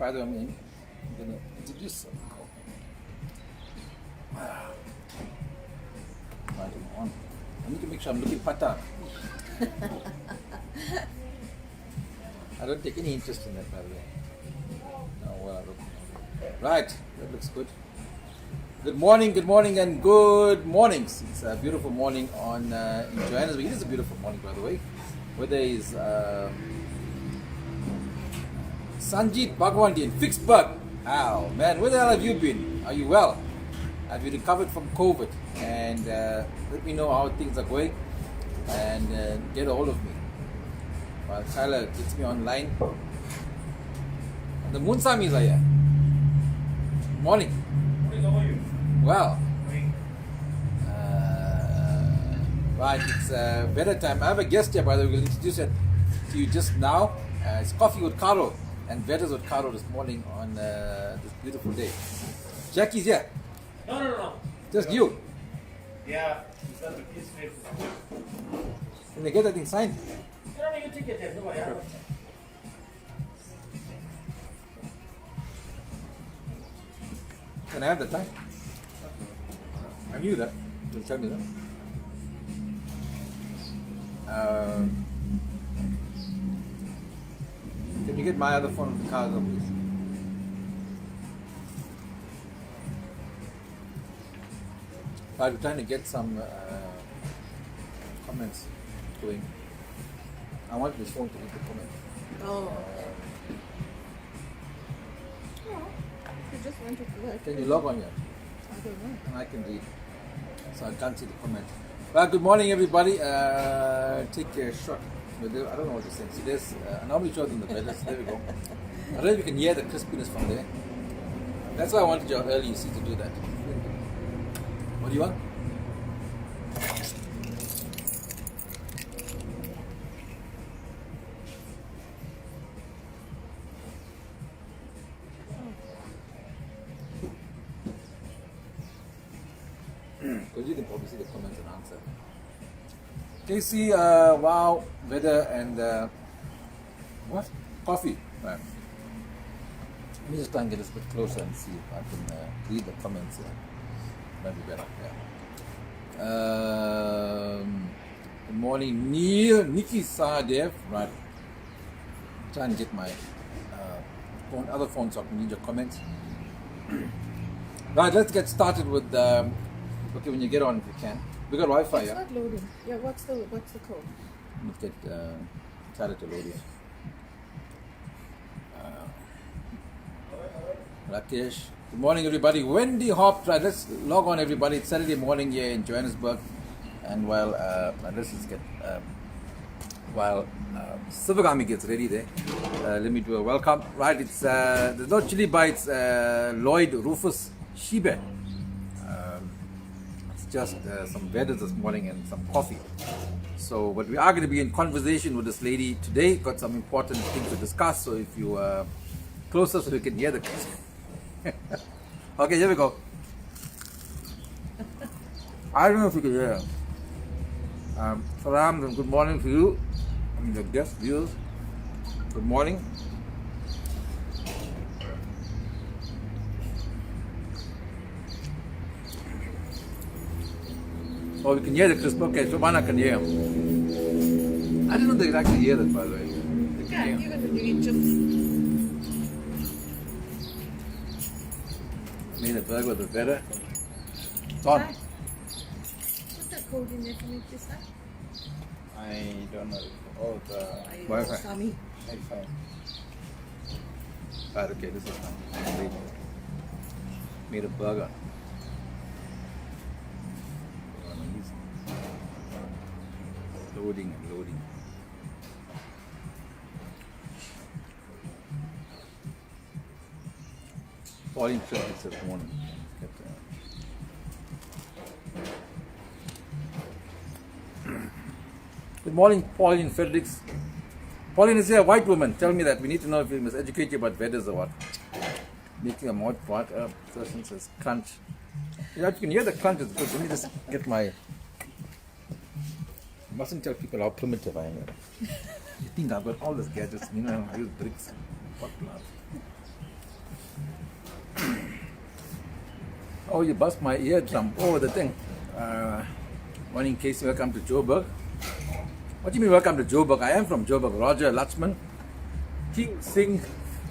By the way, I'm going to introduce right on. I need to make sure I'm looking pata. I don't take any interest in that, by the way. No, well, I don't. Right, that looks good. Good morning, and good mornings. It's a beautiful morning in Johannesburg. It is a beautiful morning, by the way. Weather is Sanjeet Bhagwanti in Fixburg. Oh man, where the hell have you been? Are you well? Have you recovered from COVID? And let me know how things are going and get a hold of me. While Tyler gets me online. And the Moonsamis are here. Morning. Morning, how are you? Well. Right, it's better time. I have a guest here, by the way. We'll introduce it to you just now. It's Coffee with Carlo and Vetters with Carlo this morning on this beautiful day. Jackie's here. No. Just you. Yeah, he's got the kids' faces. Can they get that thing signed? No, you take it there. No, yeah. Can I have that time? I knew that. You'll tell me that. Can you get my other phone in the car, though, please? We're trying to get some comments going. I want this phone to read the comment. Oh. You just went to work. Can you log on here? I don't know. And I can read. So I can't see the comment. Well, good morning, everybody. Take a shot. I don't know what to say. See, there's I normally show them the medals. There we go. I don't know if you can hear the crispiness from there. That's why I wanted you out early, you see, to do that. What do you want? Because you can probably see the comments and answer. Casey, wow, weather and what? Coffee. Right. Let me just try and get this a bit closer and see if I can read the comments here. Might be better. Yeah. Good morning, Neil, Nikki Sahadev. Right. Try and get my other phone so I can read your comments. Right, let's get started with. Okay, when you get on, if you can. We got Wi-Fi. It's Yeah. not loading. Yeah, what's the code? Let's get Tyler to load it. Rakesh. Good morning, everybody. Wendy Hop. Right, let's log on, everybody. It's Saturday morning here in Johannesburg. And while let's just get Sivagami gets ready there, let me do a welcome. Right, it's there's no chili bites. Lloyd Rufus Shibe. Just some Vedas this morning and some coffee. So, but we are going to be in conversation with this lady today. Got some important things to discuss. So, if you closer so you can hear the. Okay, here we go. I don't know if you can hear. Salam and good morning to you, and the guest viewers. Good morning. Oh, we can hear the crisp. Okay, Shobana can hear. I didn't know they could actually hear that, by the way. Yeah, you're going to do it chips. Made a burger with better. Don. Put the code in there for me, please, sir. I don't know. Oh, the Wi-Fi. Sami. Wi-Fi. Right, okay, this is fine. Made a burger. Loading and loading. Pauline Fredericks this morning. Good morning, Pauline Fredericks. Pauline is here, a white woman. Tell me that. We need to know if we must educate you about Vedas or what. Making a mouth part. Person says crunch. You can hear the crunch is good. Let me just get my. Mustn't tell people how primitive I am. You think I've got all these gadgets, I use bricks, pot plant. Oh, you bust my eardrum over the thing. Morning, Casey. Welcome to Joburg. What do you mean, welcome to Joburg? I am from Joburg. Roger Laxman, King Singh,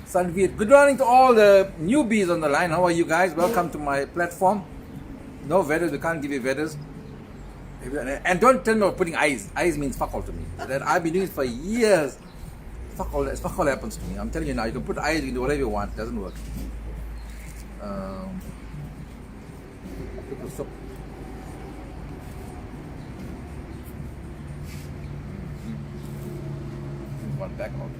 Sanveer. Good morning to all the newbies on the line. How are you guys? Welcome to my platform. No vedders. We can't give you vedders. And don't tell me about putting eyes. Eyes means fuck all to me. That I've been doing it for years. Fuck all happens to me. I'm telling you now. You can put eyes. You can do whatever you want. It doesn't work. Soup. One back out.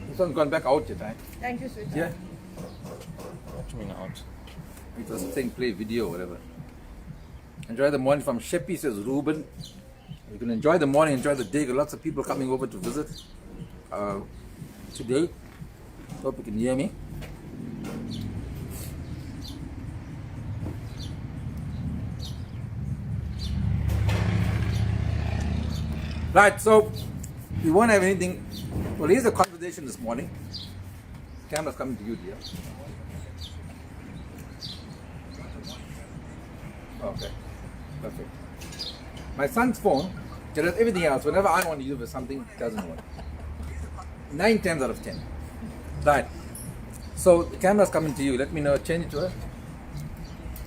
This one's gone back out yet, right? Thank you, sweetheart. Yeah. What do you mean out? It was saying play video or whatever. Enjoy the morning from Sheppy, says Ruben. You can enjoy the morning, enjoy the day. Lots of people coming over to visit today. Hope you can hear me. Right, so we won't have anything. Well, here's the conversation this morning. Camera's coming to you, dear. Okay, perfect. My son's phone does everything else. Whenever I want to use it for something, it doesn't work. 9 times out of 10. Right. So the camera's coming to you. Let me know. Change it to her.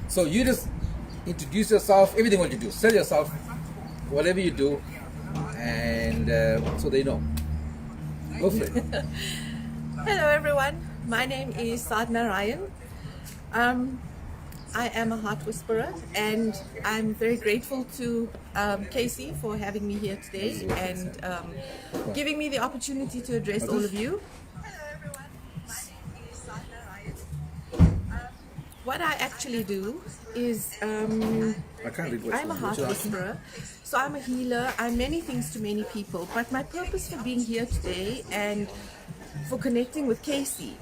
So you just introduce yourself. Everything what you do. Sell yourself. Whatever you do. And so they know. Go for it. Hello, everyone. My name is Sadhna Ryan. I am a heart whisperer, and I'm very grateful to Casey for having me here today and giving me the opportunity to address all of you. What I actually do is I can't read I'm a heart whisperer, so I'm a healer. I'm many things to many people, but my purpose for being here today and for connecting with Casey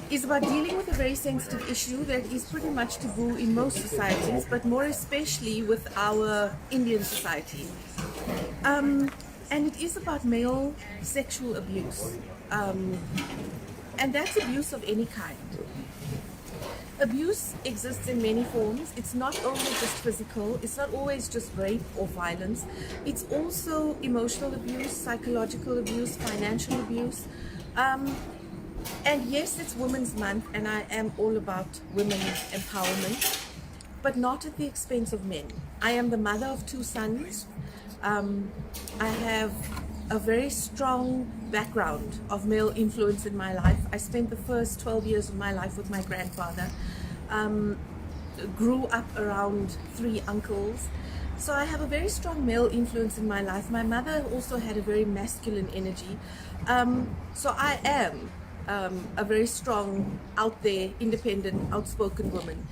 is about dealing with a very sensitive issue that is pretty much taboo in most societies, but more especially with our Indian society. And it is about male sexual abuse. And that's abuse of any kind. Abuse exists in many forms. It's not only just physical, it's not always just rape or violence. It's also emotional abuse, psychological abuse, financial abuse. And yes, it's Women's Month, and I am all about women's empowerment, but not at the expense of men. I am the mother of 2 sons. I have a very strong background of male influence in my life. I spent the first 12 years of my life with my grandfather. Grew up around 3 uncles. So I have a very strong male influence in my life. My mother also had a very masculine energy. So I am a very strong, out there, independent, outspoken woman.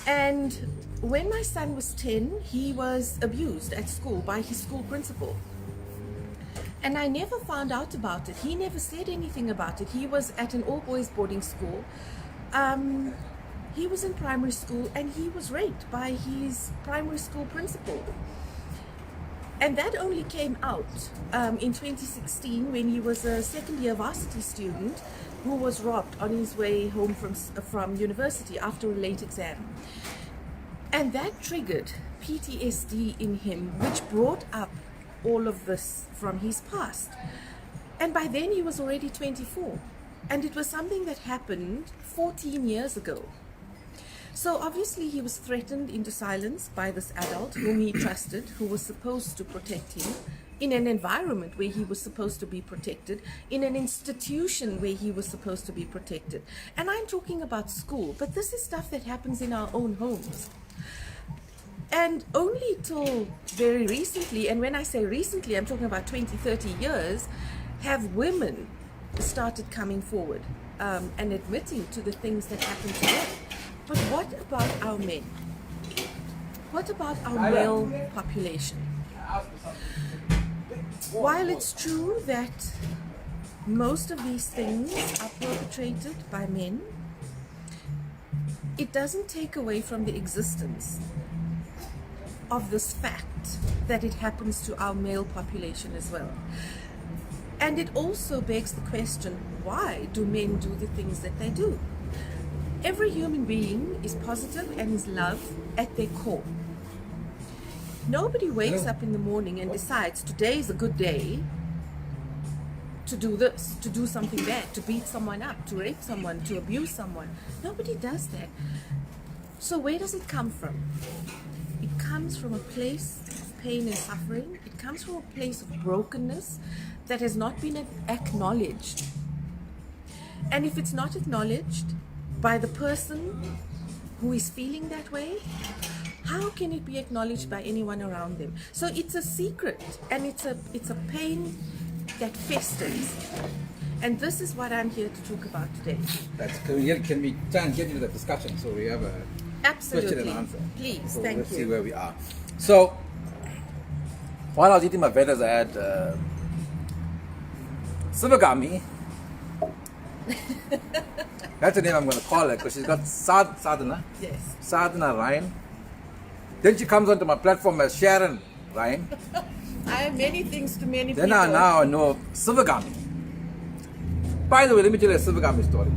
And when my son was 10, he was abused at school by his school principal. And I never found out about it. He never said anything about it. He was at an all-boys boarding school. He was in primary school and he was raped by his primary school principal. And that only came out in 2016 when he was a second-year varsity student who was robbed on his way home from university after a late exam. And that triggered PTSD in him, which brought up all of this from his past. And by then he was already 24. And it was something that happened 14 years ago. So obviously he was threatened into silence by this adult whom he trusted, who was supposed to protect him, in an environment where he was supposed to be protected, in an institution where he was supposed to be protected. And I'm talking about school, but this is stuff that happens in our own homes. And only till very recently, and when I say recently, I'm talking about 20, 30 years, have women started coming forward and admitting to the things that happen to them. But what about our men? What about our male population? While it's true that most of these things are perpetrated by men, it doesn't take away from the existence of this fact that it happens to our male population as well. And it also begs the question, why do men do the things that they do? Every human being is positive and is love at their core. Nobody wakes up in the morning and decides today is a good day to do this, to do something bad, to beat someone up, to rape someone, to abuse someone. Nobody does that. So where does it come from? It comes from a place of pain and suffering. It comes from a place of brokenness that has not been acknowledged. And if it's not acknowledged by the person who is feeling that way, how can it be acknowledged by anyone around them? So it's a secret, and it's a pain that festers. And this is what I'm here to talk about today. Can we try and get into that discussion so we have a Absolutely. question and answer? Please, So thank let's you. see where we are. So, while I was eating my vedas, I had Sivagami. That's the name I'm going to call her because she's got Sadhana. Yes. Sadhana Ryan. Then she comes onto my platform as Sharon Ryan. I have many things to many Then people. I now know Sivagami. By the way, let me tell you a Sivagami story.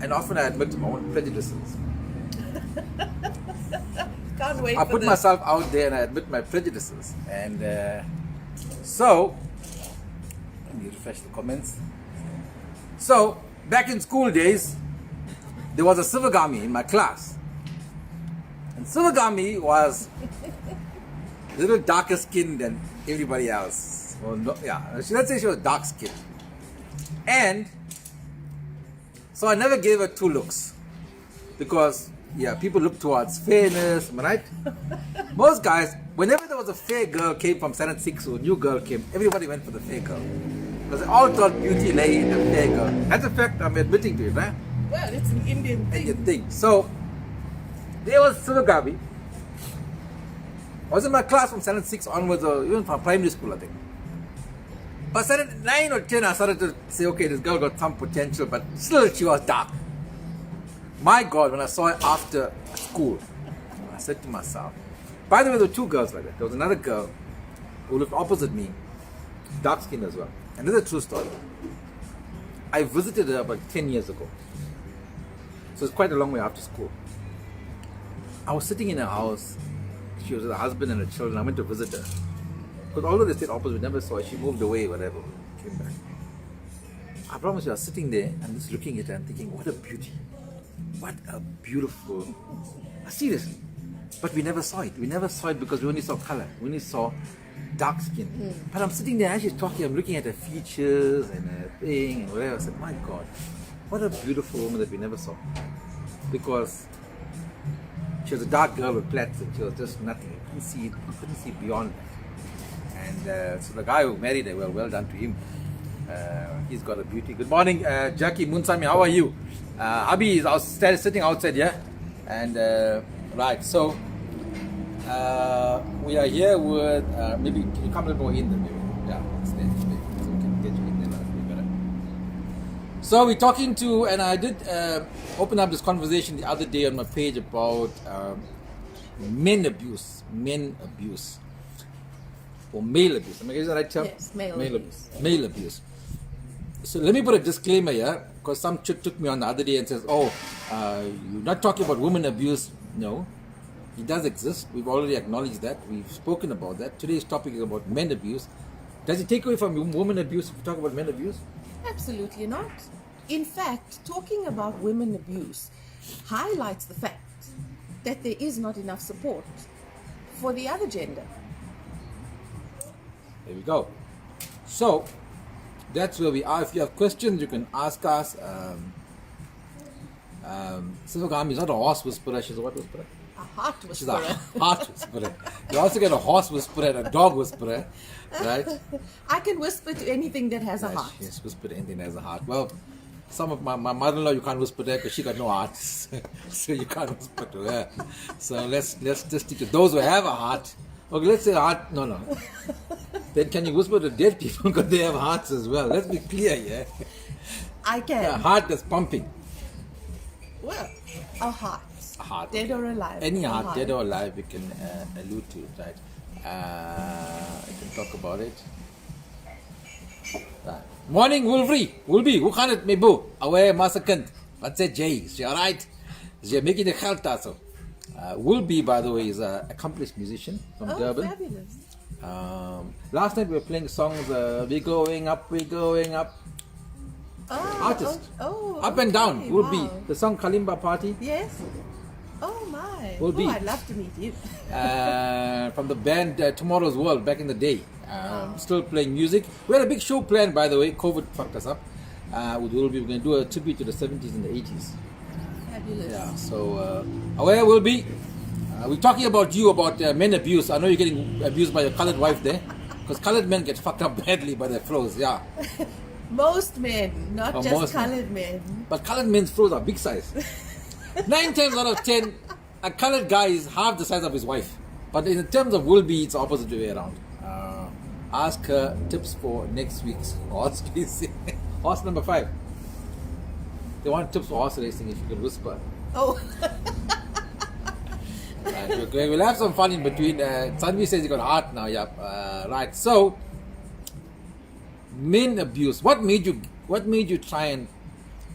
And often I admit to my own prejudices. Can't wait I for put this. myself out there and I admit my prejudices. And so, let me refresh the comments. So, back in school days, there was a Sivagami in my class. And Sivagami was a little darker skinned than everybody else. Well, no, yeah, let's say she was dark skinned. And so I never gave her two looks. Because, yeah, people look towards fairness, am I right? Most guys, whenever there was a fair girl came from Standard 6 or a new girl came, everybody went for the fair girl. Because they all thought beauty lay in the fair girl. That's a fact I'm admitting to it, right? Well, it's an Indian Indian thing. thing. So, there was Sivagami. I was in my class from Standard 6 onwards, or even from primary school, I think. But Standard 9 or 10, I started to say, okay, this girl got some potential, but still she was dark. My God, when I saw her after school, I said to myself, by the way, there were two girls like that. There was another girl who lived opposite me, dark skinned as well. And this is a true story. I visited her about 10 years ago. So it's quite a long way after school. I was sitting in her house. She was with her husband and her children. I went to visit her. Because although they stayed opposite, we never saw her. She moved away, whatever. Came back. I promise you, I was sitting there and just looking at her and thinking, what a beauty. What a beautiful... Seriously. But we never saw it. We never saw it because we only saw color. We only saw dark skin. But I'm sitting there as she's talking, I'm looking at her features and her thing and whatever. I said, my God, what a beautiful woman that we never saw. Because she was a dark girl with plaits and she was just nothing. You couldn't see beyond that. And so the guy who married her, well done to him. He's got a beauty. Good morning, Jackie Munsami. How are you? Abhi is sitting outside here. And right, so we are here with maybe can you come a little more in there? Maybe yeah, it's there. Maybe. So we can get you in there. That'll be better. So we're talking to, and I did open up this conversation the other day on my page about men abuse, or male abuse. Am I getting the right term? Yes, male abuse. Male abuse. So let me put a disclaimer here, because some chick took me on the other day and says, "Oh, you're not talking about women abuse." No, it does exist. We've already acknowledged that. We've spoken about that. Today's topic is about men abuse. Does it take away from women abuse if we talk about men abuse? Absolutely not. In fact, talking about women abuse highlights the fact that there is not enough support for the other gender. There we go. So that's where we are. If you have questions, you can ask us. Sivagami is not a horse whisperer. She's a what whisperer? A heart She's a whisperer. heart whisperer. You also get a horse whisperer and a dog whisperer, right? I can whisper to anything that has a heart. Yes, whisper to anything that has a heart. Well, some of my mother-in-law you can't whisper to her because she got no heart, so you can't whisper to her. So let's just stick to those who have a heart. Okay, let's say heart. No. Then can you whisper to dead people because they have hearts as well? Let's be clear, yeah. I can. A heart that's pumping. Well, a heart. A heart. Dead or alive. Any A heart, dead or alive, we can allude to, right? I can talk about it. Right. Morning, Wolverine, hoe gaan het met Bo? Away, Massakant. Wat zegt Jay? Is je alright? Is je making the geld also? Wolby, by the way, is an accomplished musician from Oh, Durban. fabulous. Last night we were playing songs, we're going up. Oh, Artist. Up and okay, down, will be. wow. The song Kalimba Party Yes. Oh my. Will be. I'd love to meet you. from the band Tomorrow's World back in the day. Still playing music. We had a big show planned, by the way. COVID fucked us up. We're going to do a tribute to the 70s and the 80s. Fabulous. Yeah, so where will be? We're talking about you, about men abuse. I know you're getting abused by your colored wife there. Because colored men get fucked up badly by their flows, yeah. Most men, not Oh, just most men. colored men. But colored men's flows are big size. 9 times out of 10, a colored guy is half the size of his wife. But in terms of will be, it's the opposite way around. Ask her tips for next week's horse racing. Horse number 5. They want tips for horse racing if you can whisper. Oh. Right, okay, we'll have some fun in between. Sanvi says you got heart now, yep. Right, so men abuse. What made you try and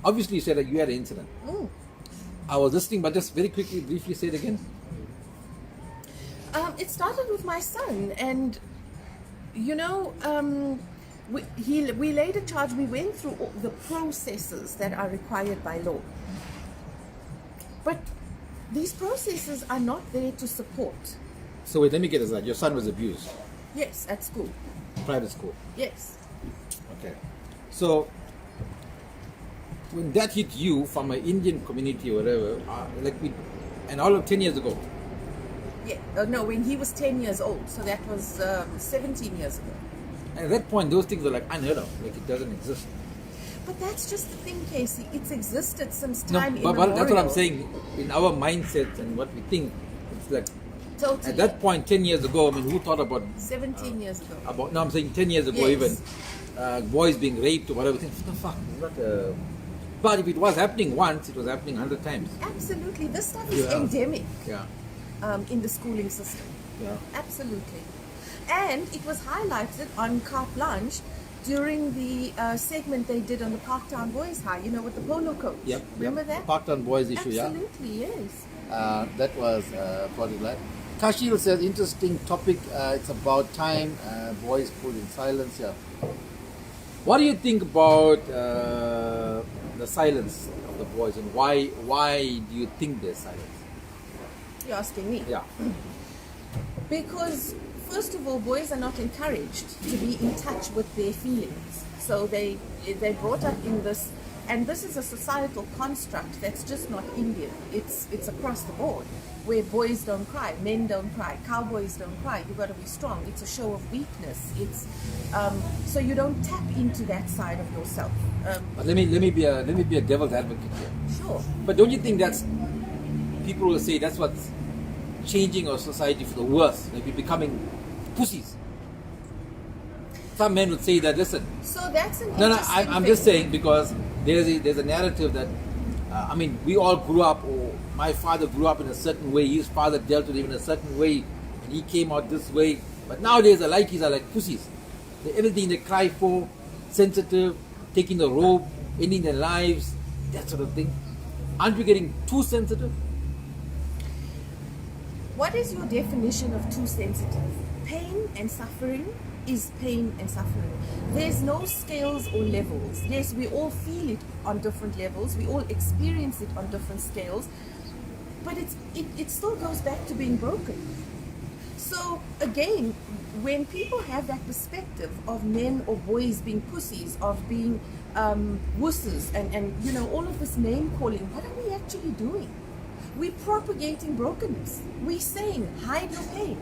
obviously you said that you had an incident. I was listening, but just very quickly, briefly say it again. It started with my son, and you know, we laid a charge. We went through all the processes that are required by law, but these processes are not there to support. So wait, let me get this right. Your son was abused, Yes, at school. private school. Yes. Okay. So when that hit you from an Indian community or whatever, and all of 10 years ago. Yeah. No, when he was 10 years old, so that was 17 years ago. And at that point, those things were like unheard of, like it doesn't exist. But that's just the thing, Casey. It's existed since No, time but immemorial. that's what I'm saying. In our mindset and what we think, it's like Totally. at that point, 10 years ago, I mean, who thought about 17 years ago. no, I'm saying 10 years ago, Yes. even boys being raped or whatever. Think, what the fuck? It's not but if it was happening once, it was happening 100 times. Absolutely. This stuff is Yeah. endemic Yeah, in the schooling system. yeah. Absolutely. And it was highlighted on Carte Blanche during the segment they did on the Parktown Boys High, you know, with the polo coach. Yep. Remember that? Parktown Boys issue, Absolutely, yes. yeah. That was probably that. Kashil says, interesting topic. It's about time. Boys pulled in silence. Yeah. What do you think about the silence of the boys, and why do you think there's silence? You're asking me. Yeah. Because, first of all, boys are not encouraged to be in touch with their feelings. So they're brought up in this, and this is a societal construct that's just not Indian. It's across the board, where boys don't cry, men don't cry, cowboys don't cry. You've got to be strong. It's a show of weakness. It's so you don't tap into that side of yourself. But let me be a devil's advocate here. Sure. But don't you think that's, people will say that's what's changing our society for the worse? Like we're becoming pussies. Some men would say that. Listen, So that's an no, interesting I'm thing. just saying because there's a narrative that I mean, we all grew up, or my father grew up in a certain way. His father dealt with him in a certain way, and he came out this way. But nowadays, the likeys are like pussies. Everything they cry for, sensitive, taking the rope, ending their lives, that sort of thing. Aren't we getting too sensitive? What is your definition of too sensitive? Pain and suffering is pain and suffering. There's no scales or levels. Yes, we all feel it on different levels. We all experience it on different scales. But it still goes back to being broken. So again, when people have that perspective of men or boys being pussies, of being wusses, and you know, all of this name calling, what are we actually doing? We're propagating brokenness. We're saying, hide your pain,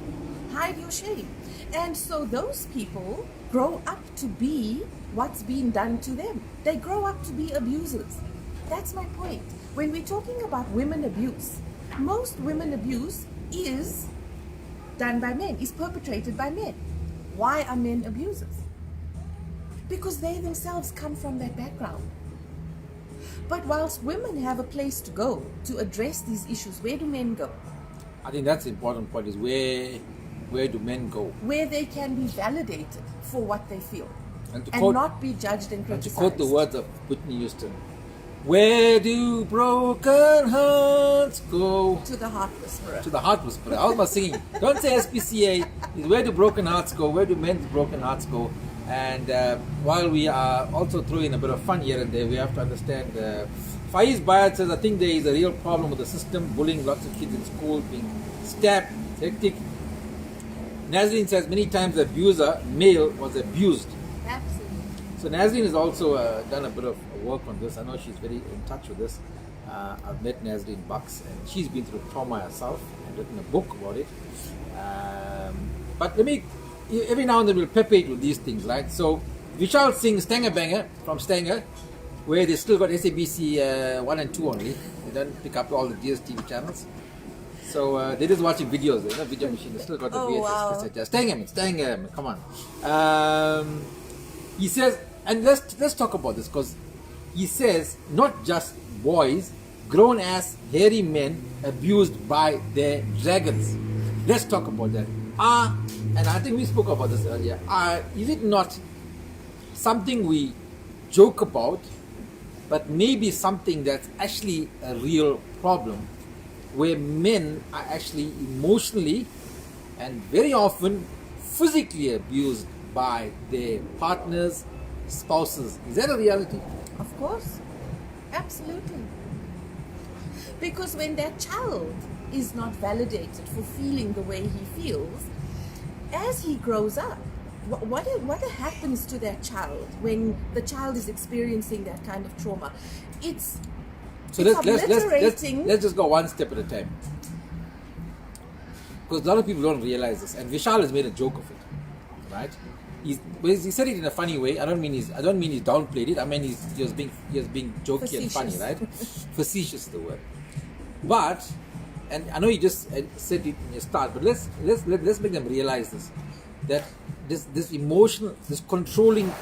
hide your shame. And so those people grow up to be what's being done to them. They grow up to be abusers. That's my point. When we're talking about women abuse, most women abuse is done by men, is perpetrated by men. Why are men abusers? Because they themselves come from that background. But whilst women have a place to go to address these issues, where do men go? I think that's the important point, is where do men go? Where they can be validated for what they feel And to and quote, not be judged and and to criticized. quote the words of Whitney Houston, where do broken hearts go? To the heart whisperer. To the heart whisperer. I was not singing. Don't say SPCA. It's where do broken hearts go? Where do men's broken hearts go? And while we are also throwing a bit of fun here and there, we have to understand. Faiz Bayat says, I think there is a real problem with the system, bullying lots of kids in school, being stabbed, it's hectic. Nazreen says, many times the abuser, male, was abused. Absolutely. So Nazreen has also done a bit of work on this. I know she's very in touch with this. I've met Nazreen Bucks, and she's been through trauma herself and written a book about it. But every now and then we'll pepper it with these things, right? So Vishal Singh, Stanger Banger from Stanger, where they still got SABC 1 and 2 only. They don't pick up all the DSTV channels. So they're just watching videos. They're not video machine. They still got the VHS cassette. Stanger, come on. He says, and let's talk about this, because he says not just boys, grown ass hairy men abused by their dragons. Let's talk about that. And I think we spoke about this earlier. Is it not something we joke about, but maybe something that's actually a real problem, where men are actually emotionally and very often physically abused by their partners, spouses? Is that a reality? Of course. Absolutely. Because when that child is not validated for feeling the way he feels, as he grows up, what happens to that child when the child is experiencing that kind of trauma? It's obliterating. Let's just go one step at a time, because a lot of people don't realize this, and Vishal has made a joke of it, right? He said it in a funny way. I don't mean he's downplayed it. I mean he was being jokey and funny, right? Facetious is the word. But, and I know you just said it in your start, but let's make them realize this, that this emotional, this controlling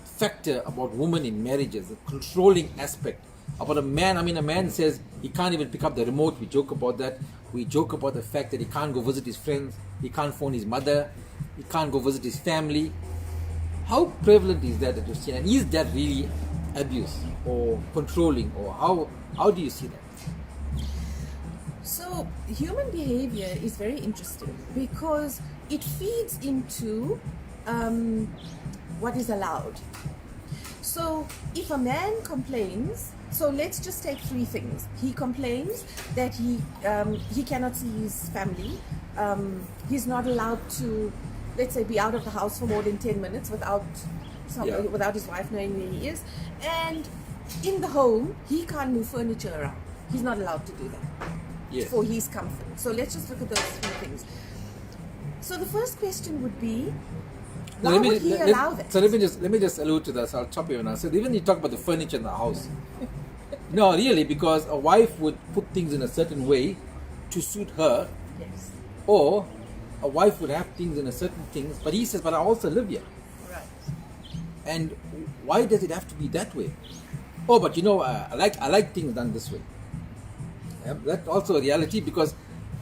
factor about women in marriages, the controlling aspect about a man. I mean, a man says he can't even pick up the remote. We joke about that. We joke about the fact that he can't go visit his friends. He can't phone his mother. He can't go visit his family. How prevalent is that you see? And is that really abuse or controlling, or how do you see that? So human behavior is very interesting because it feeds into what is allowed. So if a man complains, so let's just take three things. He complains that he cannot see his family. He's not allowed to, let's say, be out of the house for more than 10 minutes without his wife knowing where he is. And in the home, he can't move furniture around. He's not allowed to do that. Yes. For his comfort. So let's just look at those three things. So the first question would be, why would he allow that? So let me just allude to this. I'll chop you now. So even you talk about the furniture in the house. No, really, because a wife would put things in a certain way to suit her. Yes. Or a wife would have things in a certain things, but he says, but I also live here. Right. And why does it have to be that way? Oh, but you know, I like things done this way. Yeah, that's also a reality, because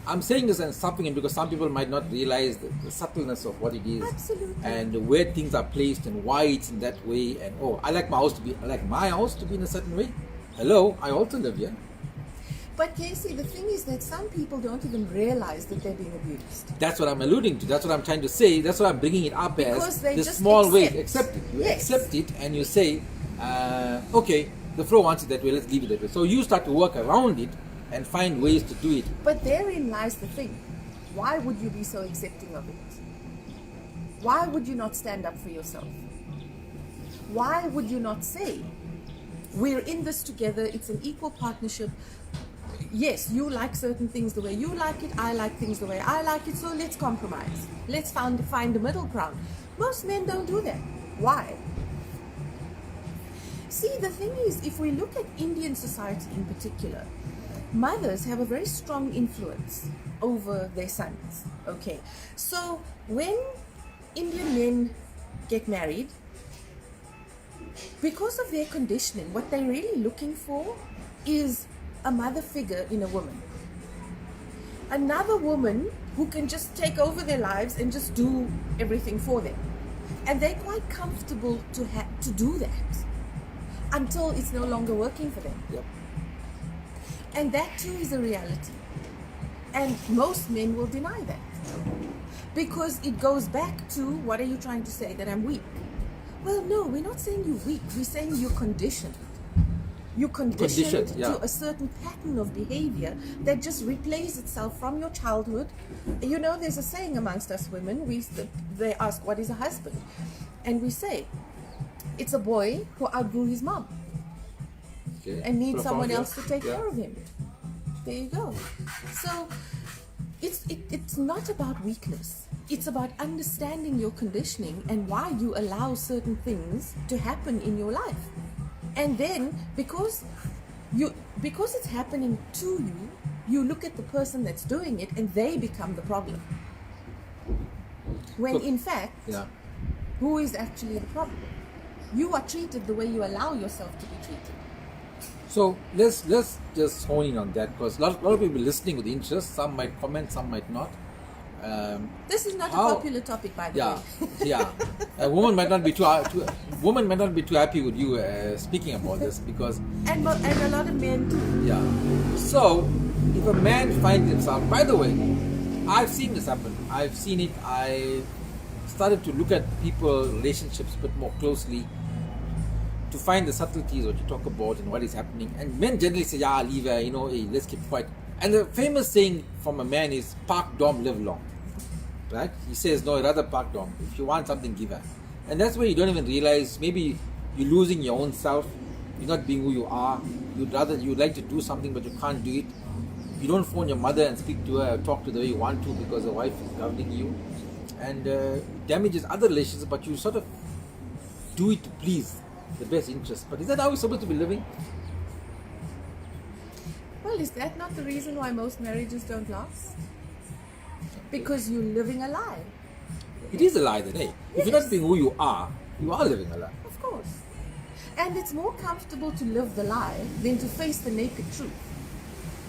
I'm saying this and stopping it because some people might not realize the subtleness of what it is. Absolutely. And where things are placed and why it's in that way. And I like my house to be in a certain way. Hello, I also live here. But Casey, the thing is that some people don't even realize that they're being abused. That's what I'm alluding to. That's what I'm trying to say. That's what I'm bringing it up Because as. they The just small way. accept. Accept it. You Yes. accept it and you say, okay, the flow wants it that way, let's leave it that way. So you start to work around it and find ways to do it. But therein lies the thing. Why would you be so accepting of it? Why would you not stand up for yourself? Why would you not say, we're in this together, it's an equal partnership. Yes, you like certain things the way you like it, I like things the way I like it, so let's compromise. Let's find a middle ground. Most men don't do that. Why? See, the thing is, if we look at Indian society in particular, mothers have a very strong influence over their sons. Okay, so when Indian men get married, because of their conditioning, what they're really looking for is a mother figure in a woman. Another woman who can just take over their lives and just do everything for them. And they're quite comfortable to do that until it's no longer working for them. Yep. And that too is a reality. And most men will deny that. Because it goes back to, what are you trying to say? That I'm weak. Well, no, we're not saying you're weak. We're saying you're conditioned. You're conditioned to a certain pattern of behavior that just replays itself from your childhood. You know, there's a saying amongst us women. They ask, what is a husband? And we say, it's a boy who outgrew his mom. Okay. And needs someone yeah. else to take Yeah. care of him. There you go. So it's not about weakness. It's about understanding your conditioning and why you allow certain things to happen in your life. And then because it's happening to you, you look at the person that's doing it and they become the problem. When in fact, Yeah. who is actually the problem? You are treated the way you allow yourself to be treated. So let's just hone in on that, because a lot of people listening with interest. Some might comment, some might not. This is not How- a popular topic, by the Yeah, way. yeah. A woman might not be too happy with you speaking about this, because And a lot of men too. yeah. So if a man finds himself, by the way, I've seen this happen. I've seen it. I started to look at people relationships a bit more closely to find the subtleties what you talk about and what is happening. And men generally say, "Yeah, leave her. Hey, let's keep quiet." And the famous saying from a man is, "Park dom, live long." Right? He says, "No, rather park dom. If you want something, give her." And that's where you don't even realize maybe you're losing your own self. You're not being who you are. You'd like to do something, but you can't do it. You don't phone your mother and speak to her or talk to her the way you want to because the wife is governing you, and damages other relationships. But you sort of do it to please the best interest. But is that how we're supposed to be living? Well, is that not the reason why most marriages don't last? Because you're living a lie. It is a lie then, hey. If you're not being who you are living a lie. Of course. And it's more comfortable to live the lie than to face the naked truth.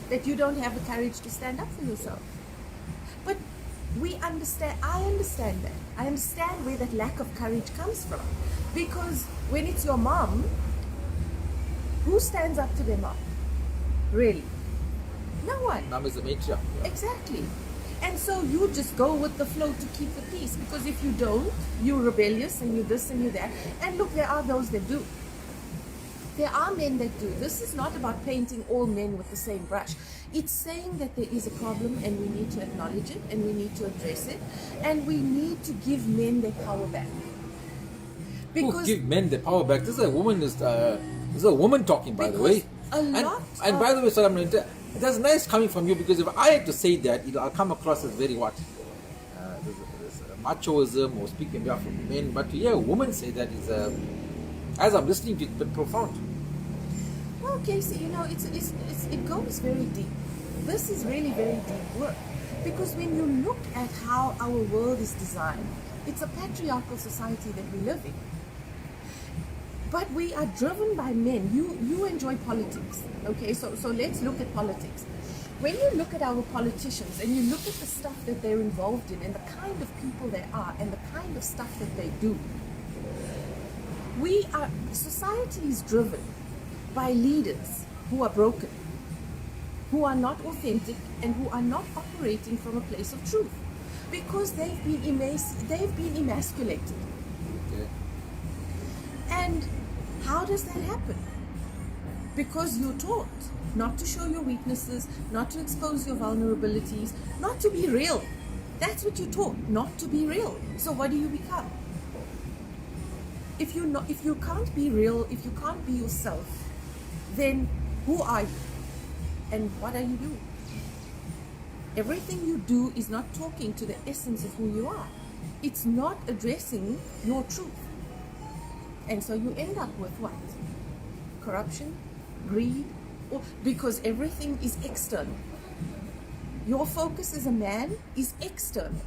That you don't have the courage to stand up for yourself. But I understand that. I understand where that lack of courage comes from. Because when it's your mom, who stands up to their mom? Really? No one. Mom is the matriarch. Yeah. Exactly. And so you just go with the flow to keep the peace, because if you don't, you're rebellious and you this and you that. And look, there are those that do. There are men that do. This is not about painting all men with the same brush. It's saying that there is a problem and we need to acknowledge it and we need to address it and we need to give men their power back. Who give men the power back? This is a woman talking, by the way. And by the way, Salam, that's nice coming from you, because if I had to say that, I'll come across as very what? There's machoism or speaking on behalf of men. But to hear a woman say that is, as I'm listening to it, but profound. Well, Casey, it goes very deep. This is really very deep work, because when you look at how our world is designed, it's a patriarchal society that we live in. But we are driven by men. You enjoy politics, okay? So let's look at politics. When you look at our politicians and you look at the stuff that they're involved in and the kind of people they are and the kind of stuff that they do, society is driven by leaders who are broken, who are not authentic, and who are not operating from a place of truth, because they've been emasculated. Okay. And how does that happen? Because you're taught not to show your weaknesses, not to expose your vulnerabilities, not to be real. That's what you're taught, not to be real. So what do you become? If you can't be real, if you can't be yourself, then who are you? And what are you doing? Everything you do is not talking to the essence of who you are. It's not addressing your truth. And so you end up with what? Corruption, greed, because everything is external. Your focus as a man is external.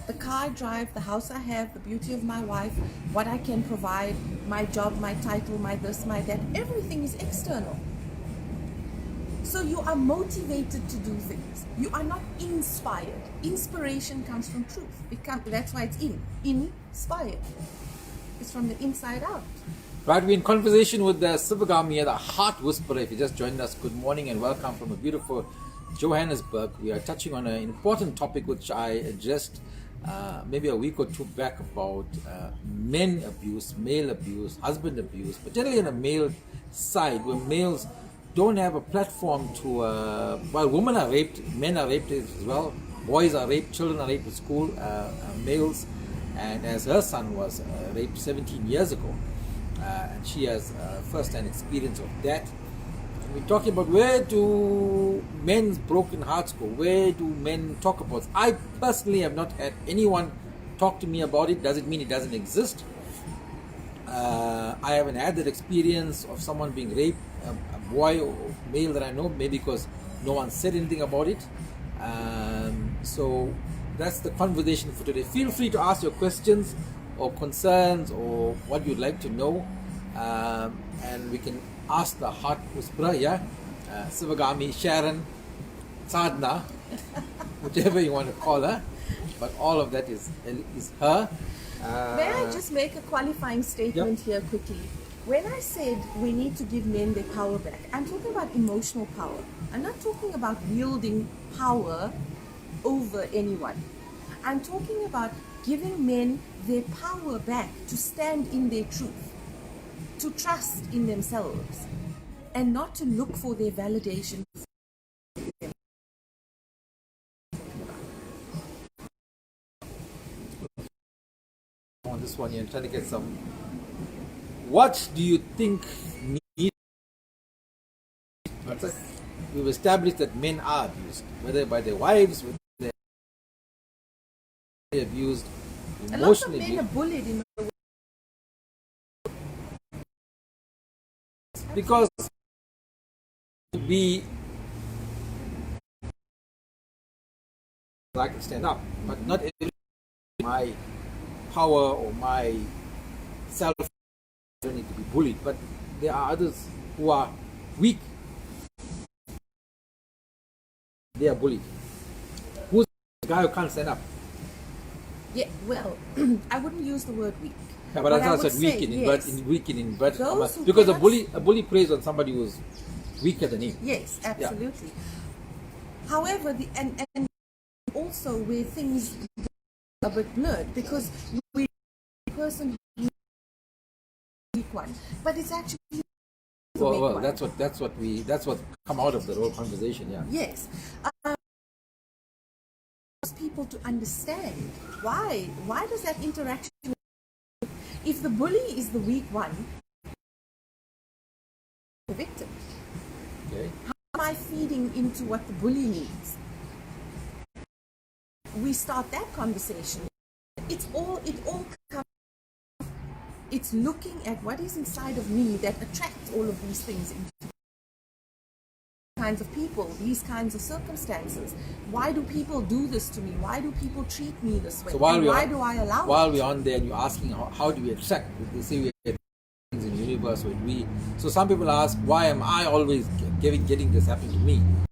The car I drive, the house I have, the beauty of my wife, what I can provide, my job, my title, my this, my that, everything is external. So you are motivated to do things. You are not inspired. Inspiration comes from truth. That's why it's inspired. It's from the inside out. Right, we're in conversation with Sivagami, the Heart Whisperer. If you just joined us, good morning and welcome from a beautiful Johannesburg. We are touching on an important topic which I addressed maybe a week or two back about men abuse, male abuse, husband abuse, but generally on a male side where males don't have a platform to, while women are raped, men are raped as well, boys are raped, children are raped at school, males, and as her son was raped 17 years ago, and she has first-hand experience of that. We're talking about where do men's broken hearts go? Where do men talk about it? I personally have not had anyone talk to me about it. Doesn't mean it doesn't exist. I haven't had that experience of someone being raped, a boy or male that I know, maybe because no one said anything about it. So that's the conversation for today. Feel free to ask your questions or concerns or what you'd like to know, and we can ask the Heart Whisperer, Sivagami, Sharon, Sadhna, whichever you want to call her, but all of that is her. May I just make a qualifying statement here quickly? When I said we need to give men their power back, I'm talking about emotional power. I'm not talking about wielding power over anyone. I'm talking about giving men their power back to stand in their truth, to trust in themselves, and not to look for their validation. On this one, you're trying to get some. What do you think needs? We've established that men are abused, whether by their wives, whether they're abused, emotionally. A lot of men are bullied in the world. Because to be, I can stand up, but not every my power or my self don't need to be bullied. But there are others who are weak. They are bullied. Who's the guy who can't stand up? Yeah, well, I wouldn't use the word weak. Yeah, but that's I said weak in inverted commas. Because a bully preys on somebody who's weaker than him. Yes, absolutely. Yeah. However, and also where things are a bit blurred, because we person who's weak one, but it's actually well, that's what come out of the whole conversation. Yeah. Yes. People to understand why does that interaction, if the bully is the weak one, the victim, okay, how am I feeding into what the bully needs? We start that conversation. It all comes, it's looking at what is inside of me that attracts all of these things into kinds of people, these kinds of circumstances. Why do people do this to me? Why do people treat me this way? So why do I allow while it? we're on there and you're asking how do we attract? They say we get things in the universe when we. So some people ask, why am I always getting this happening to me?